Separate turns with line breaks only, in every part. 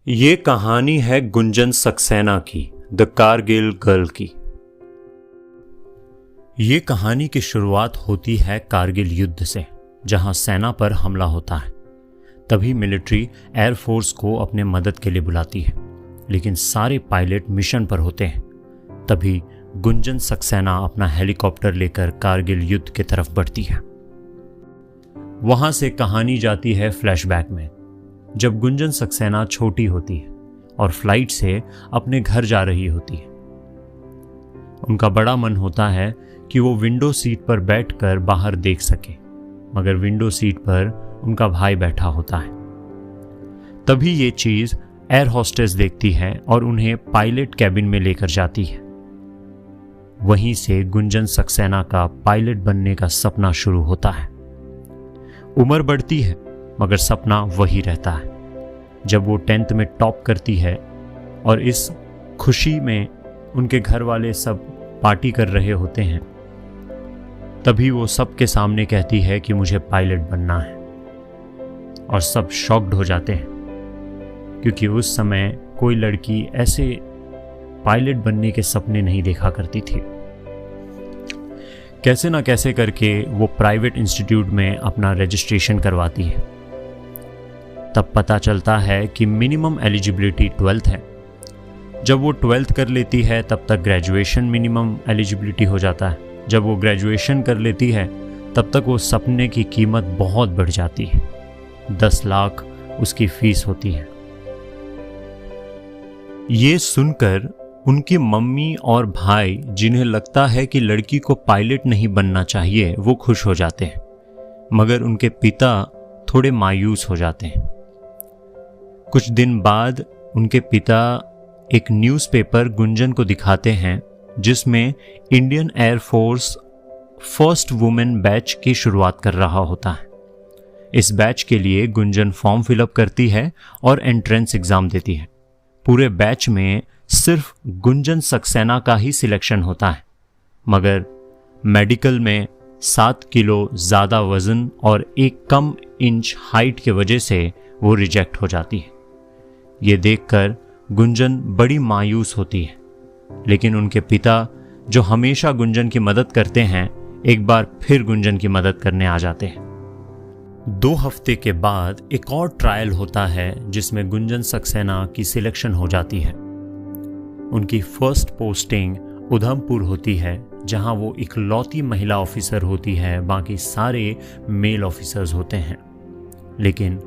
ये कहानी है गुंजन सक्सेना की, द कारगिल गर्ल की। ये कहानी की शुरुआत होती है कारगिल युद्ध से, जहां सेना पर हमला होता है। तभी मिलिट्री एयरफोर्स को अपने मदद के लिए बुलाती है, लेकिन सारे पायलट मिशन पर होते हैं। तभी गुंजन सक्सेना अपना हेलीकॉप्टर लेकर कारगिल युद्ध की तरफ बढ़ती है। वहां से कहानी जाती है फ्लैशबैक में, जब गुंजन सक्सेना छोटी होती है और फ्लाइट से अपने घर जा रही होती है। उनका बड़ा मन होता है कि वो विंडो सीट पर बैठकर बाहर देख सके, मगर विंडो सीट पर उनका भाई बैठा होता है। तभी ये चीज एयर होस्टेस देखती है और उन्हें पायलट कैबिन में लेकर जाती है। वहीं से गुंजन सक्सेना का पायलट बनने का सपना शुरू होता है। उम्र बढ़ती है, मगर सपना वही रहता है। जब वो 10th में टॉप करती है और इस खुशी में उनके घर वाले सब पार्टी कर रहे होते हैं, तभी वो सबके सामने कहती है कि मुझे पायलट बनना है। और सब शॉक्ड हो जाते हैं, क्योंकि उस समय कोई लड़की ऐसे पायलट बनने के सपने नहीं देखा करती थी। कैसे ना कैसे करके वो प्राइवेट इंस्टीट्यूट में अपना रजिस्ट्रेशन करवाती है। तब पता चलता है कि मिनिमम एलिजिबिलिटी 12th है। जब वो 12th कर लेती है तब तक ग्रेजुएशन मिनिमम एलिजिबिलिटी हो जाता है। जब वो ग्रेजुएशन कर लेती है तब तक वो सपने की कीमत बहुत बढ़ जाती है। 10 लाख उसकी फीस होती है। ये सुनकर उनकी मम्मी और भाई, जिन्हें लगता है कि लड़की को पायलट नहीं बनना चाहिए, वो खुश हो जाते हैं, मगर उनके पिता थोड़े मायूस हो जाते हैं। कुछ दिन बाद उनके पिता एक न्यूज़पेपर गुंजन को दिखाते हैं, जिसमें Indian air force first women batch की शुरुआत कर रहा होता है। इस बैच के लिए गुंजन फॉर्म फिलअप करती है और एंट्रेंस एग्जाम देती है। पूरे बैच में सिर्फ गुंजन सक्सेना का ही सिलेक्शन होता है, मगर मेडिकल में 7 किलो ज़्यादा वजन और 1 कम इंच हाइट की वजह से वो रिजेक्ट हो जाती है। ये देखकर गुंजन बड़ी मायूस होती है, लेकिन उनके पिता, जो हमेशा गुंजन की मदद करते हैं, एक बार फिर गुंजन की मदद करने आ जाते हैं। 2 हफ्ते के बाद एक और ट्रायल होता है, जिसमें गुंजन सक्सेना की सिलेक्शन हो जाती है। उनकी फर्स्ट पोस्टिंग उधमपुर होती है, जहां वो इकलौती महिला ऑफिसर होती है, बाकी सारे मेल ऑफिसर्स होते हैं। लेकिन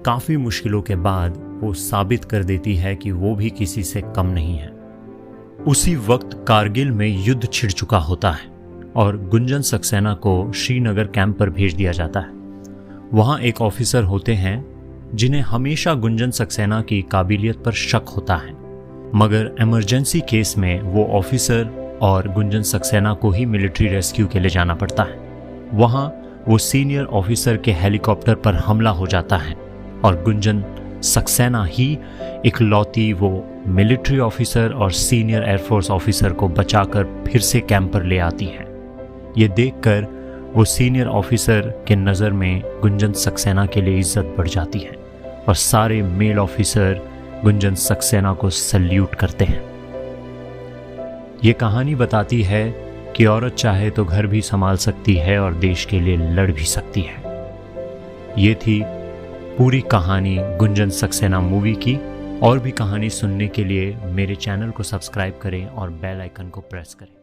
काफ़ी मुश्किलों के बाद वो साबित कर देती है कि वो भी किसी से कम नहीं है। उसी वक्त कारगिल में युद्ध छिड़ चुका होता है और गुंजन सक्सेना को श्रीनगर कैंप पर भेज दिया जाता है। वहाँ एक ऑफिसर होते हैं जिन्हें हमेशा गुंजन सक्सेना की काबिलियत पर शक होता है, मगर इमरजेंसी केस में वो ऑफिसर और गुंजन सक्सेना को ही मिलिट्री रेस्क्यू के लिए जाना पड़ता है। वहाँ वो सीनियर ऑफिसर के हेलीकॉप्टर पर हमला हो जाता है और गुंजन सक्सेना ही इकलौती वो मिलिट्री ऑफिसर और सीनियर एयरफोर्स ऑफिसर को बचाकर फिर से कैंप पर ले आती है। ये देखकर वो सीनियर ऑफिसर के नज़र में गुंजन सक्सेना के लिए इज्जत बढ़ जाती है और सारे मेल ऑफिसर गुंजन सक्सेना को सल्यूट करते हैं। ये कहानी बताती है कि औरत चाहे तो घर भी संभाल सकती है और देश के लिए लड़ भी सकती है। ये थी पूरी कहानी गुंजन सक्सेना मूवी की। और भी कहानी सुनने के लिए मेरे चैनल को सब्सक्राइब करें और बेल आइकन को प्रेस करें।